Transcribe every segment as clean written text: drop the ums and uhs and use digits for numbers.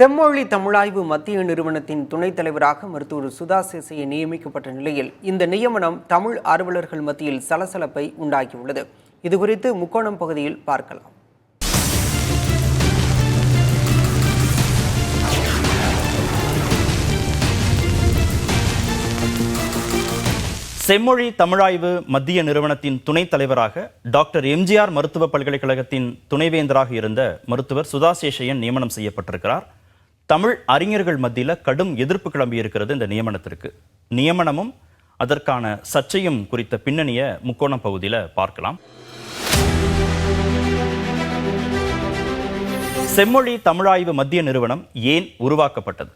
செம்மொழி தமிழாய்வு மத்திய நிறுவனத்தின் துணைத் தலைவராக மருத்துவர் சுதா சேசையை நியமிக்கப்பட்ட நிலையில் இந்த நியமனம் தமிழ் ஆர்வலர்கள் மத்தியில் சலசலப்பை உண்டாக்கியுள்ளது. இதுகுறித்து முக்கோணம் பகுதியில் பார்க்கலாம். செம்மொழி தமிழாய்வு மத்திய நிறுவனத்தின் துணைத் தலைவராக டாக்டர் எம்ஜிஆர் மருத்துவ பல்கலைக்கழகத்தின் துணைவேந்தராக இருந்த மருத்துவர் சுதா சேசையன் நியமனம் செய்யப்பட்டிருக்கிறார். தமிழ் அறிஞர்கள் மத்தியில் கடும் எதிர்ப்பு கிளம்பியிருக்கிறது இந்த நியமனத்திற்கு. நியமனமும் அதற்கான சர்ச்சையும் குறித்த பின்னணியை முக்கோணம் பகுதியில் பார்க்கலாம். செம்மொழி தமிழாய்வு மத்திய நிறுவனம் ஏன் உருவாக்கப்பட்டது?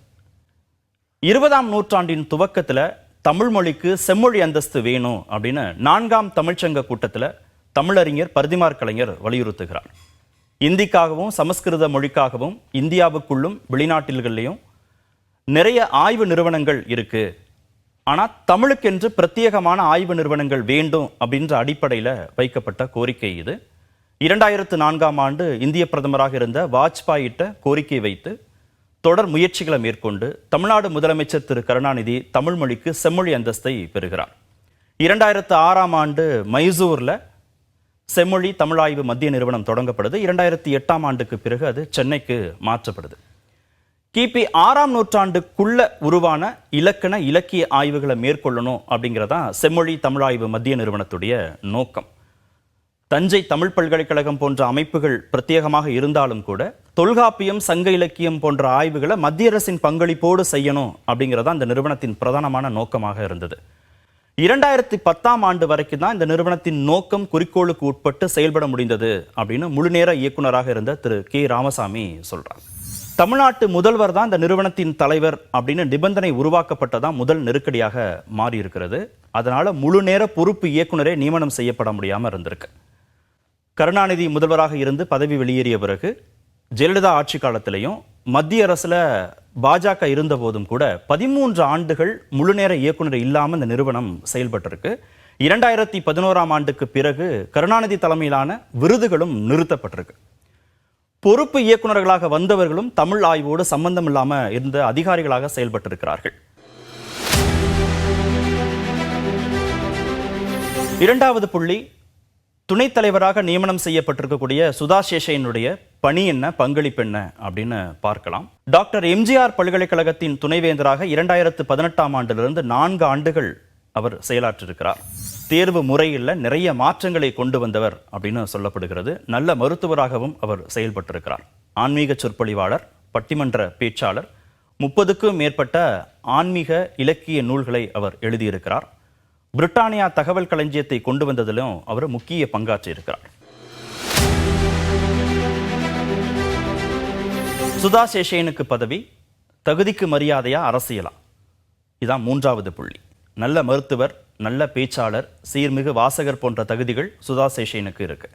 20ஆம் நூற்றாண்டின் துவக்கத்தில் தமிழ் மொழிக்கு செம்மொழி அந்தஸ்து வேணும் அப்படின்னு 4ஆம் தமிழ்ச்சங்க கூட்டத்தில் தமிழறிஞர் பரிதிமாற் கலைஞர் வலியுறுத்துகிறார். இந்திக்காகவும் சமஸ்கிருத மொழிக்காகவும் இந்தியாவுக்குள்ளும் வெளிநாட்டில்கள்லையும் நிறைய ஆய்வு நிறுவனங்கள் இருக்கு. ஆனால் தமிழுக்கென்று பிரத்யேகமான ஆய்வு நிறுவனங்கள் வேண்டும் அப்படின்ற அடிப்படையில் வைக்கப்பட்ட கோரிக்கை இது. 2004ஆம் ஆண்டு இந்திய பிரதமராக இருந்த வாஜ்பாயிட்ட கோரிக்கை வைத்து தொடர் முயற்சிகளை மேற்கொண்டு தமிழ்நாடு முதலமைச்சர் திரு கருணாநிதி தமிழ் மொழிக்கு செம்மொழி அந்தஸ்தை பெறுகிறார். 2006ஆம் ஆண்டு மைசூரில் செம்மொழி தமிழாய்வு மத்திய நிறுவனம் தொடங்கப்படுது. 2008ஆம் ஆண்டுக்கு பிறகு அது சென்னைக்கு மாற்றப்படுது. கிபி 6ஆம் நூற்றாண்டுக்குள்ள உருவான இலக்கண இலக்கிய ஆய்வுகளை மேற்கொள்ளணும் அப்படிங்கிறதான் செம்மொழி தமிழாய்வு மத்திய நிறுவனத்துடைய நோக்கம். தஞ்சை தமிழ் பல்கலைக்கழகம் போன்ற அமைப்புகள் பிரத்யேகமாக இருந்தாலும் கூட தொல்காப்பியம் சங்க இலக்கியம் போன்ற ஆய்வுகளை மத்திய அரசின் பங்களிப்போடு செய்யணும் அப்படிங்கிறதா இந்த நிறுவனத்தின் பிரதானமான நோக்கமாக இருந்தது. 2010ஆம் ஆண்டு வரைக்கும் தான் இந்த நிறுவனத்தின் நோக்கம் குறிக்கோளுக்கு உட்பட்டு செயல்பட முடிந்தது அப்படின்னு முழுநேர இயக்குநராக இருந்த திரு கே ராமசாமி சொல்றார். தமிழ்நாட்டு முதல்வர் தான் இந்த நிறுவனத்தின் தலைவர் அப்படின்னு நிபந்தனை உருவாக்கப்பட்டதான் முதல் நெருக்கடியாக மாறி இருக்கிறது. அதனால முழுநேர பொறுப்பு இயக்குநரே நியமனம் செய்யப்பட முடியாமல் இருந்திருக்கு. கருணாநிதி முதல்வராக இருந்து பதவி வெளியேறிய பிறகு ஜெயலலிதா ஆட்சி காலத்திலையும் மத்திய அரசுல பாஜக இருந்த போதும் கூட 13 ஆண்டுகள் முழுநேர இயக்குநர் இல்லாமல் இந்த நிறுவனம் செயல்பட்டிருக்கு. 2011ஆம் ஆண்டுக்கு பிறகு கருணாநிதி தலைமையிலான விருதுகளும் நிறுத்தப்பட்டிருக்கு. பொறுப்பு இயக்குநர்களாக வந்தவர்களும் தமிழ் ஆய்வோடு சம்பந்தம் இல்லாமல் இருந்த அதிகாரிகளாக செயல்பட்டிருக்கிறார்கள். இரண்டாவது புள்ளி, துணைத் தலைவராக நியமனம் செய்யப்பட்டிருக்கக்கூடிய சுதா சேசையனுடைய பணி என்ன, பங்களிப்பு என்ன அப்படின்னு பார்க்கலாம். டாக்டர் எம்ஜிஆர் பல்கலைக்கழகத்தின் துணைவேந்தராக 2018ஆம் ஆண்டிலிருந்து 4 ஆண்டுகள் அவர் செயலாற்றிருக்கிறார். தேர்வு முறையில் நிறைய மாற்றங்களை கொண்டு வந்தவர் அப்படின்னு சொல்லப்படுகிறது. நல்ல மருத்துவராகவும் அவர் செயல்பட்டிருக்கிறார். ஆன்மீக சொற்பொழிவாளர், பட்டிமன்ற பேச்சாளர், 30க்கும் மேற்பட்ட ஆன்மீக இலக்கிய நூல்களை அவர் எழுதியிருக்கிறார். பிரிட்டானியா தகவல் களஞ்சியத்தை கொண்டு வந்ததிலும் அவர் முக்கிய பங்காற்றி இருக்கிறார். சுதா சேசையனுக்கு பதவி, தகுதிக்கு மரியாதையா, அரசியலா? இதான் 3வது புள்ளி. நல்ல மருத்துவர், நல்ல பேச்சாளர், சீர்மிகு வாசகர் போன்ற தகுதிகள் சுதா சேசையனுக்கு இருக்கு.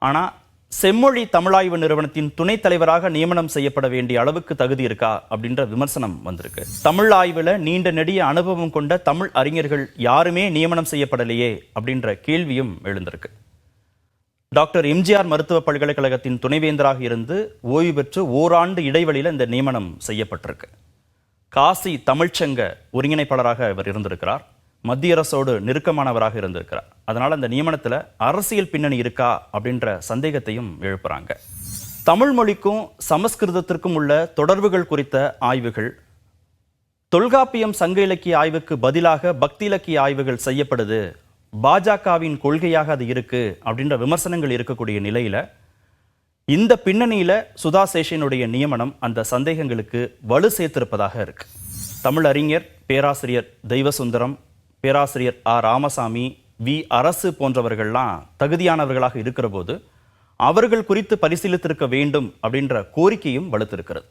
ஆனால் செம்மொழி தமிழாய்வு நிறுவனத்தின் துணைத் தலைவராக நியமனம் செய்யப்பட வேண்டிய அளவுக்கு தகுதி இருக்கா அப்படின்ற விமர்சனம் வந்திருக்கு. தமிழ் ஆய்வில் நீண்ட நெடிய அனுபவம் கொண்ட தமிழ் அறிஞர்கள் யாருமே நியமனம் செய்யப்படலையே அப்படின்ற கேள்வியும் எழுந்திருக்கு. டாக்டர் எம்ஜிஆர் மருத்துவ பல்கலைக்கழகத்தின் துணைவேந்தராக இருந்து ஓய்வு பெற்று ஓராண்டு இடைவெளியில் இந்த நியமனம் செய்யப்பட்டிருக்கு. காசி தமிழ்ச்சங்க ஒருங்கிணைப்பாளராக இவர் இருந்திருக்கிறார். மத்திய அரசோடு நெருக்கமானவராக இருந்திருக்கிறார். அதனால அந்த நியமனத்தில் அரசியல் பின்னணி இருக்கா அப்படின்ற சந்தேகத்தையும் எழுப்புறாங்க. தமிழ் மொழிக்கும் சமஸ்கிருதத்திற்கும் உள்ள தொடர்புகள் குறித்த ஆய்வுகள், தொல்காப்பியம் சங்க இலக்கிய ஆய்வுக்கு பதிலாக பக்தி இலக்கிய ஆய்வுகள் செய்யப்படுது, பாஜகவின் கொள்கையாக அது இருக்கு அப்படின்ற விமர்சனங்கள் இருக்கக்கூடிய நிலையில இந்த பின்னணியில சுதா சேசையனுடைய நியமனம் அந்த சந்தேகங்களுக்கு வலு சேர்த்திருப்பதாக இருக்கு. தமிழ் அறிஞர் பேராசிரியர் தெய்வசுந்தரம், பேராசிரியர் ராமசாமி, அரசு போன்றவர்கள்லாம் தகுதியானவர்களாக இருக்கிற போது அவர்கள் குறித்து பரிசீலித்திருக்க வேண்டும் அப்படின்ற கோரிக்கையும் வலுத்திருக்கிறது.